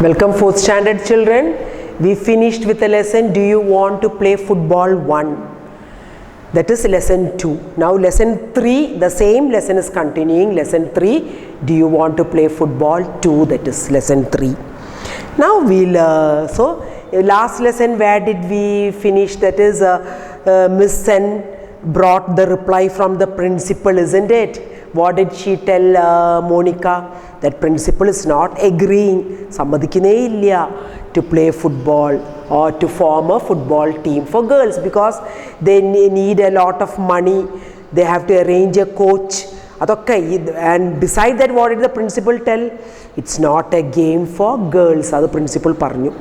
Welcome 4th standard children. We finished with a lesson, do you want to play football 1? That is lesson 2. Now lesson 3, the same lesson is continuing. Lesson 3, do you want to play football 2? That is lesson 3. Now we'll, last lesson where did we finish? That is Miss Sen brought the reply from the principal, isn't it? What did she tell Monica? That principal is not agreeing, സമ്മതിക്കുന്നേ ഇല്ല to play football or to form a football team for girls because they need a lot of money, they have to arrange a coach. അതൊക്കെ and beside that what did the principal tell? It's not a game for girls, അത് principal പറഞ്ഞു.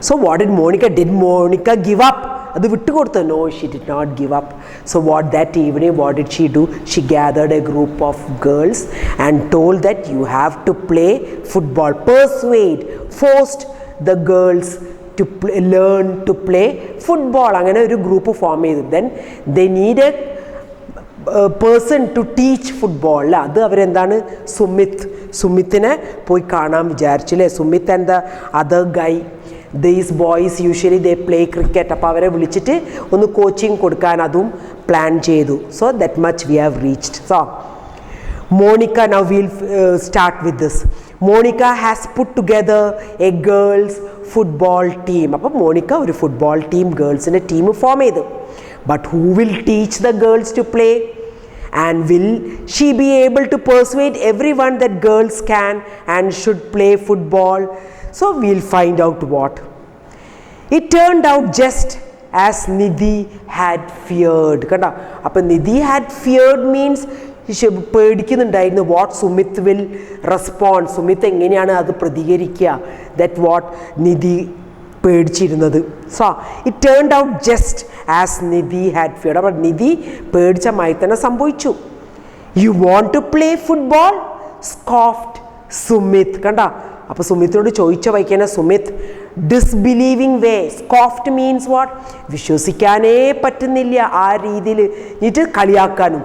So what did Monica give up? അത് വിട്ടുകൊടുത്തു? No, she did not give up. So that evening what did she do? She gathered a group of girls and told that you have to play football, forced the girls to learn to play football. അങ്ങനെ ഒരു group form ചെയ്തു. Then they need a person to teach football. അത് അവരെന്താണ്, സുമിത്തിനെ പോയി കാണാൻ വിചാരിച്ചില്ലേ? Sumith and the other guy, these boys usually they play cricket. അപ്പോൾ അവരെ വിളിച്ചിട്ട് ഒന്ന് കോച്ചിങ് കൊടുക്കാൻ അതും പ്ലാൻ ചെയ്തു. So that much we have reached. So Monica, now we'll start with this. Monica has put together a girls football team. അപ്പോൾ Monica ഒരു football team, ഗേൾസിൻ്റെ team form ചെയ്തു. But who will teach the girls to play? And will she be able to persuade everyone that girls can and should play football? So we'll find out what. It turned out just as Nidhi had feared. കണ്ടോ? അപ്പോൾ Nidhi had feared means പേടിക്കുന്നുണ്ടായിരുന്നു what Sumith will respond. Sumith എങ്ങനെയാണ് അത് പ്രതികരിക്കുക? That what Nidhi പേടിച്ചിരുന്നത്. So it turned out just as Nidhi had feared. അപ്പോൾ നിധി പേടിച്ച മായി തന്നെ സംഭവിച്ചു. You want to play football? Scoffed Sumit. കണ്ട? അപ്പോൾ സുമിത്തിനോട് ചോദിച്ച വൈക്കനെ സുമിത്ത് ഡിസ്ബിലീവിങ് വേ. സ്കോഫ്റ്റ് മീൻസ് വാട്ട്? വിശ്വസിക്കാനേ പറ്റുന്നില്ല ആ രീതിയിൽ, എന്നിട്ട് കളിയാക്കാനും.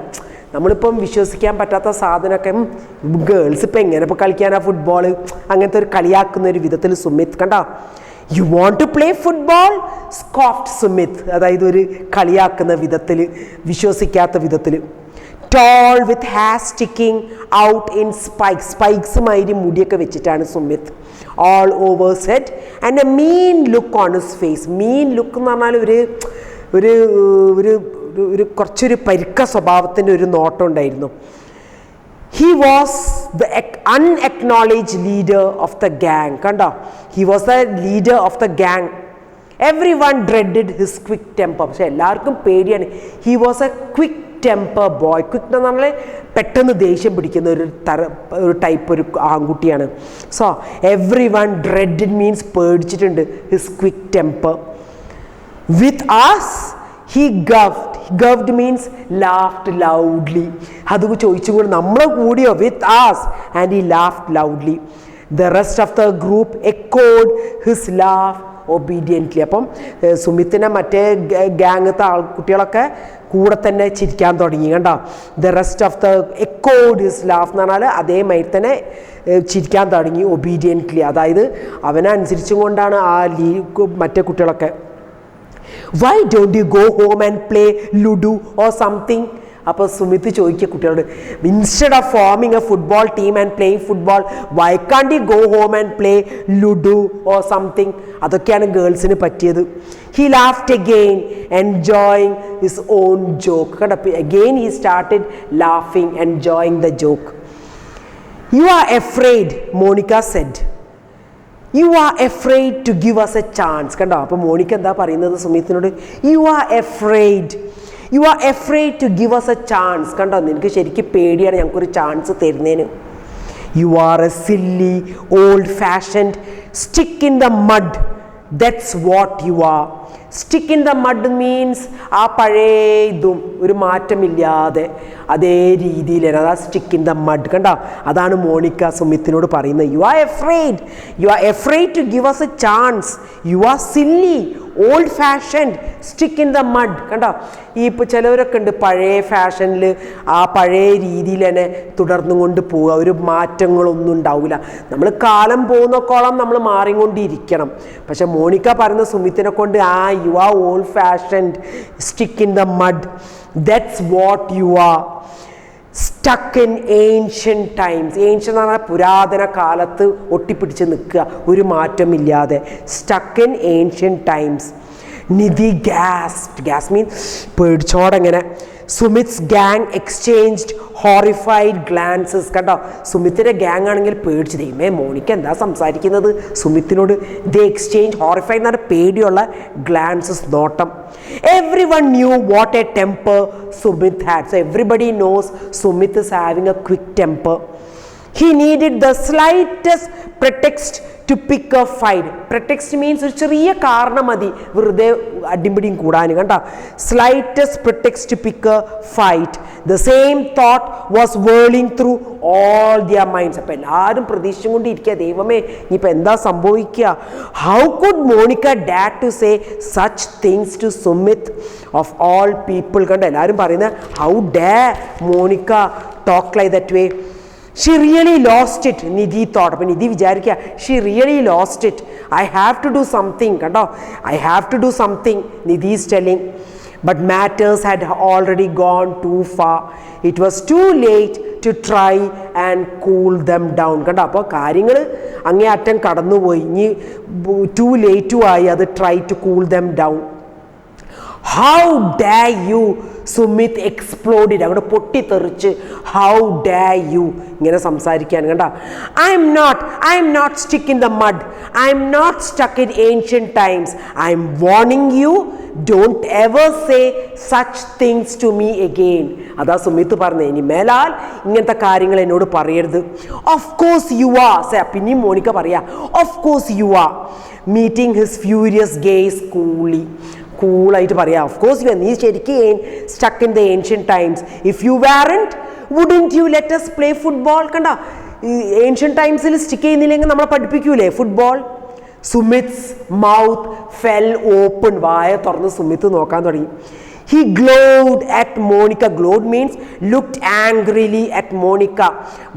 നമ്മളിപ്പം വിശ്വസിക്കാൻ പറ്റാത്ത സാധനമൊക്കെ ഗേൾസ് ഇപ്പം എങ്ങനെ ഇപ്പോൾ കളിക്കാനാ ഫുട്ബോൾ, അങ്ങനത്തെ ഒരു കളിയാക്കുന്ന ഒരു വിധത്തിൽ സുമിത്ത്. കണ്ട? You want to play football? Scoffed Sumit. അതായത് ഒരു കളിയാക്കുന്ന വിധത്തിൽ, വിശ്വസിക്കാത്ത വിധത്തിൽ. Tall with hair sticking out in spikes മാതിരി മുടിയൊക്കെ വെച്ചിട്ടാണ് Sumith. All over head and a mean look on his face. Mean look എന്ന് പറഞ്ഞാൽ ഒരു കുറച്ചൊരു പരിക്ക സ്വഭാവത്തിൻ്റെ ഒരു നോട്ടം ഉണ്ടായിരുന്നു. He was the unacknowledged leader of the gang. കണ്ടോ? He was the leader of the gang. Everyone dreaded his quick temper. പക്ഷെ എല്ലാവർക്കും പേടിയാണ്. He was a quick temper boy. Quick എന്ന് പറഞ്ഞാൽ പെട്ടെന്ന് ദേഷ്യം പിടിക്കുന്ന ഒരു ടൈപ്പ് ഒരു ആൺകുട്ടിയാണ്. So everyone dreaded means പേടിച്ചിട്ടുണ്ട്. His quick temper. With us he gufed means laughed loudly. അത് ചോദിച്ചും കൂടെ നമ്മളെ കൂടിയോ? With us, and he laughed loudly. The rest of the group echoed his laugh obediently. അപ്പം സുമിത്തിനെ മറ്റേ ഗ്യാങ്ങത്തെ കുട്ടികളൊക്കെ കൂടെ തന്നെ ചിരിക്കാൻ തുടങ്ങി. കണ്ടോ? The rest of the echoed his laugh എന്ന് പറഞ്ഞാൽ അതേമാതിരി തന്നെ ചിരിക്കാൻ തുടങ്ങി obediently. അതായത് അവനനുസരിച്ചും കൊണ്ടാണ് ആ മറ്റേ കുട്ടികളൊക്കെ. Why don't you go home and play Ludo or something? അപ്പോൾ സുമിത്ത് ചോദിക്കുക കുട്ടികളോട്, instead of forming a football team and playing football, why can't you go home and play ludo or something? അതൊക്കെയാണ് ഗേൾസിന് പറ്റിയത്. He laughed again, enjoying his own joke. കണ്ടോ? Again he started laughing, enjoying the joke. You are afraid, Monica said. You are afraid to give us a chance. കണ്ടോ? അപ്പോൾ Monica എന്താ പറയുന്നത് സുമിത്തിനോട്? You are afraid to give us a chance. കണ്ടോ? നിനക്ക് ശരിക്കും പേടിയാണ് ഞങ്ങൾക്കൊരു ചാൻസ് തരുന്നതിന്. You are a silly, old fashioned stick in the mud. That's what you are. Stick in the mud means ആ പഴയ ഇതും ഒരു മാറ്റമില്ലാതെ അതേ രീതിയിലാണ്. അതാ സ്റ്റിക്ക് ഇൻ ദ മഡ്. കണ്ടോ, അതാണ് മോണിക്ക സുമിത്തിനോട് പറയുന്നത്. You are afraid to give us a chance. You are silly, old fashioned, stick in the mud. കണ്ടോ, ഈ ഇപ്പോൾ ചിലവരൊക്കെ ഉണ്ട് പഴയ ഫാഷനിൽ ആ പഴയ രീതിയിൽ തന്നെ തുടർന്നു കൊണ്ട് പോവുക, ഒരു മാറ്റങ്ങളൊന്നും ഉണ്ടാവില്ല. നമ്മൾ കാലം പോകുന്നോളം നമ്മൾ മാറിക്കൊണ്ടിരിക്കണം. പക്ഷെ മോണിക്ക പറയുന്ന സുമിത്തിനെ കൊണ്ട് you are old fashioned, stick in the mud, that's what you are. Stuck in ancient times. Ancient എന്ന് പറഞ്ഞാൽ പുരാതന കാലത്ത് ഒട്ടിപ്പിടിച്ച് നിൽക്കുക, ഒരു മാറ്റമില്ലാതെ. Stuck in ancient times. Nidhi gasps means പേടിച്ചോടെങ്ങനെ. Sumit's gang exchanged horrified glances. കണ്ടോ, സുമിത്തിൻ്റെ ഗ്യാങ് ആണെങ്കിൽ പേടിച്ച്, ദൈവമേ മോണിക്ക എന്താ സംസാരിക്കുന്നത് സുമിത്തിനോട്. ദേ എക്സ്ചേഞ്ച് ഹോറിഫൈഡ് എന്ന് പറഞ്ഞാൽ പേടിയുള്ള ഗ്ലാൻസസ്, നോട്ടം. Everyone knew what a temper Sumit had. So everybody knows Sumit is having a quick temper. He needed the slightest pretext to pick a fight. Pretext means ഒരു ചെറിയ കാരണം മതി വെറുതെ അടിപിടിയും കൂടാനും. കണ്ടോ, slightest pretext to pick a fight. The same thought was whirling through all their minds. അപ്പോൾ എല്ലാവരും പ്രതീക്ഷിച്ചും കൊണ്ടിരിക്കുക, ദൈവമേ ഇനിയിപ്പോൾ എന്താ സംഭവിക്കുക. How could Monica dare to say such things to Sumit of all people? കണ്ടോ, എല്ലാവരും പറയുന്നത് how dare Monica talk like that way. She really lost it, Nidhi thought. അപ്പോൾ നിധി വിചാരിക്കുക, she really lost it. I have to do something. കണ്ടോ, I have to do something, Nidhi is telling. But matters had already gone too far. It was too late to try and cool them down. കണ്ടോ, അപ്പോൾ കാര്യങ്ങൾ അങ്ങേയറ്റം കടന്നുപോയി. ഇനി too late ആയി അത് try to cool them down. How dare you, Sumit എക്സ്പ്ലോഡിഡ്, അങ്ങോട്ട് പൊട്ടിത്തെറിച്ച് ഹൗ ഡെയർ യു ഇങ്ങനെ സംസാരിക്കാൻ. കണ്ട, I'm not stick in the mud, I'm not stuck in ancient times, I'm warning you, don't ever say such things to me again. അതാ സുമിത്ത് പറഞ്ഞത്, ഇനി മേലാൽ ഇങ്ങനത്തെ കാര്യങ്ങൾ എന്നോട് പറയരുത്. Of course you are. പിന്നെയും മോണിക്ക പറയാ, of course you are. Meeting his furious gaze coolly, കൂളായിട്ട് പറയാം, ഓഫ് കോഴ്സ് യു ആർ. നീ ശരിക്കും stuck in the ancient times. If U warrant wouldn't you let us play football. കണ്ട, ancient ടൈംസിൽ stick ചെയ്യുന്നില്ലെങ്കിൽ നമ്മളെ പഠിപ്പിക്കൂലേ football. Sumit's mouth fell open. വായ തുറന്ന് സുമിത്ത് നോക്കാൻ തുടങ്ങി. He glowed at Monica. Glowed means looked angrily at Monica,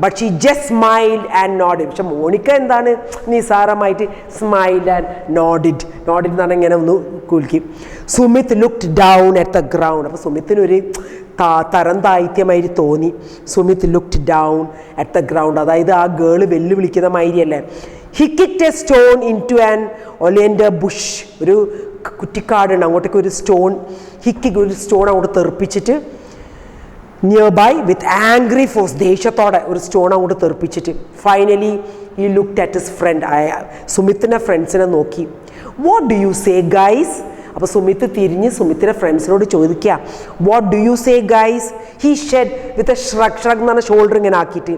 but she just smiled and nodded. പക്ഷെ മോണിക്ക എന്താണ് നിസാരമായിട്ട് smiled and nodded. Nodded എന്നാണ് ഇങ്ങനെ ഒന്ന് കുലുക്കി. Sumit looked down at the ground. അപ്പോൾ സുമിത്തിനൊരു തരം താഴ്ത്യമായിട്ട് തോന്നി. Sumit looked down at the ground. അതായത് ആ girl വെല്ലുവിളിക്കുന്ന മാതിരിയല്ലേ. He kicked a stone into an oleander bush. ഒരു കുറ്റിക്കാടുണ്ട്, അങ്ങോട്ടേക്ക് ഒരു സ്റ്റോൺ, ഒരു സ്റ്റോൺ അങ്ങോട്ട് തെറിപ്പിച്ചിട്ട് nearby with angry force, ദേഷ്യത്തോടെ ഒരു സ്റ്റോൺ അങ്ങോട്ട് തെറിപ്പിച്ചിട്ട്. Finally he looked at his friend. സുമിത്തിൻ്റെ ഫ്രണ്ട്സിനെ നോക്കി. What do you say guys? അപ്പോൾ സുമിത്ത് തിരിഞ്ഞ് സുമിത്തിൻ്റെ ഫ്രണ്ട്സിനോട് ചോദിക്കുക, what do you say guys? He said with a shrug. Shrug എന്ന് പറഞ്ഞ ഷോൾഡർ ഇങ്ങനെ ആക്കിയിട്ട്.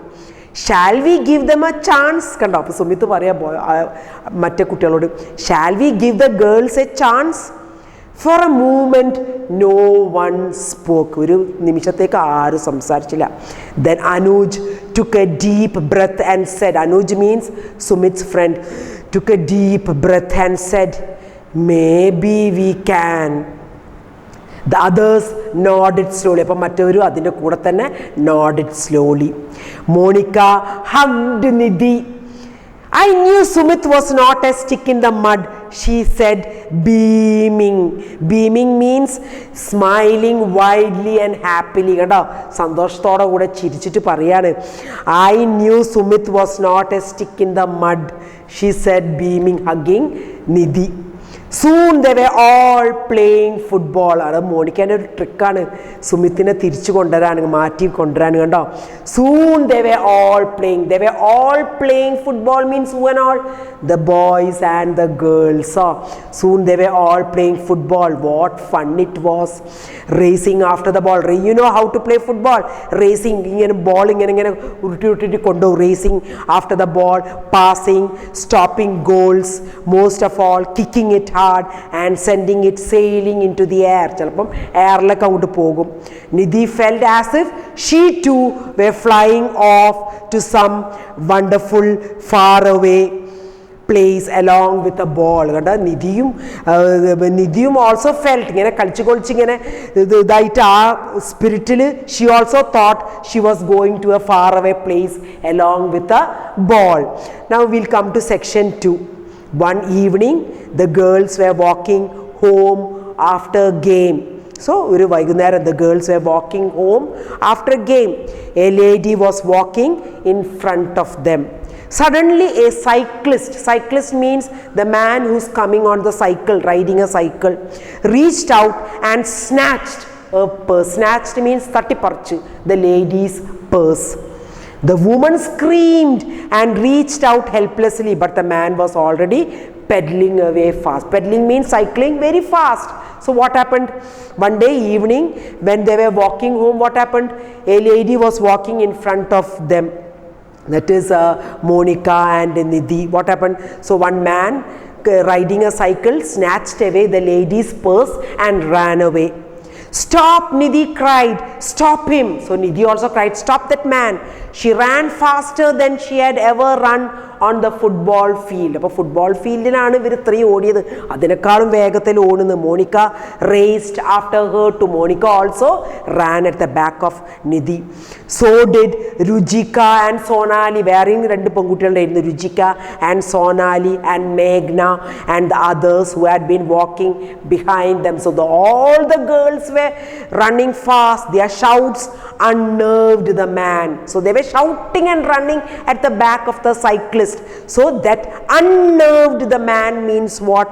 Shall we give them a chance? കണ്ടോ, അപ്പോൾ സുമിത്ത് പറയാ മറ്റേ കുട്ടികളോട്, shall we give the girls a chance? Four a moment no one spoke. ഒരു നിമിഷത്തേക്ക് ആരും സംസാരിച്ചില്ല. Then Anuj took a deep breath and said, Anuj means Sumit's friend, took a deep breath and said, maybe we can. The others nodded slowly. അപ്പം മറ്റൊരു അതിൻ്റെ കൂടെ തന്നെ nodded slowly. Monica hugged Nidhi. I knew Sumit was not a stick in the mud, she said, beaming. Beaming means smiling widely and happily. കണ്ടോ, സന്തോഷത്തോടെ കൂടെ ചിരിച്ചിട്ട് പറയാണ്, I knew Sumit was not a stick in the mud, she said, beaming, hugging Nidhi. Soon they were all playing football. അത് മോണിക്കേൻ്റെ ഒരു ട്രിക്കാണ് സുമിത്തിനെ തിരിച്ചു കൊണ്ടുവരാൻ, മാറ്റി കൊണ്ടുവരാൻ. കണ്ടോ, soon they were all playing. They were all playing football means who and all? The boys and the girls. So soon they were all playing football. What fun it was racing after the ball. You know how to play football? Racing, ഇങ്ങനെ ball ഇങ്ങനെ ഉരുട്ടി കൊണ്ടുപോകും. Racing after the ball, passing, stopping goals, most of all kicking it hard and sending it sailing into the air. ചിലപ്പം എയറിലൊക്കെ അങ്ങോട്ട് പോകും. Nidhi felt as if she too were flying off to some wonderful far away place along with a ball. കണ്ട നിധിയും also felt ഇങ്ങനെ കളിച്ച് ഇങ്ങനെ ഇതായിട്ട് ആ സ്പിരിറ്റിൽ she also thought she was going to a far away place along with a ball. Now we'll come to section 2. One evening the girls were walking home after game. So ഒരു വൈകുന്നേരം the girls were walking home after a game. A lady was walking in front of them. Suddenly a cyclist means the man who's coming on the cycle, riding a cycle, reached out and snatched a purse. Snatched means തട്ടിപ്പറിച്ചു the lady's purse. The woman screamed and reached out helplessly, but the man was already pedaling away fast. Pedaling means cycling very fast. So what happened? One day evening when they were walking home, what happened? A lady was walking in front of them. That is Monica and Nidhi. What happened? So one man riding a cycle snatched away the lady's purse and ran away. Stop, Nidhi cried. Stop him. So Nidhi also cried, stop that man. She ran faster than she had ever run on the football field. അപ്പോൾ football ഫീൽഡിലാണ് ഇവർ ഇത്രയും ഓടിയത്, അതിനേക്കാളും വേഗത്തിൽ ഓടുന്നത്. Monica raced after her to Monica also ran at the back of Nidhi. So did Rujika and Sonali. വേറെയും രണ്ട് പെൺകുട്ടികളുണ്ടായിരുന്നു, Ruchika and Sonali and Meghna and the others who had been walking behind them. So all the girls were running fast. Their shouts unnerved the man. So they were shouting and running at the back of the cyclist. So that unnerved the man means what?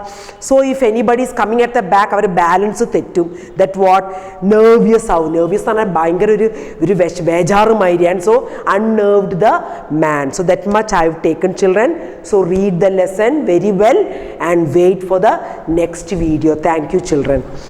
So if anybody is coming at the back, our balance തെറ്റും. That what? Nervous ആവും. Nervous എന്ന് പറഞ്ഞാൽ ഭയങ്കര ഒരു ബേജാറുമായിരിക്കും. So unnerved the man. So that much I have taken, children. So read the lesson very well and wait for the next video. Thank you, children.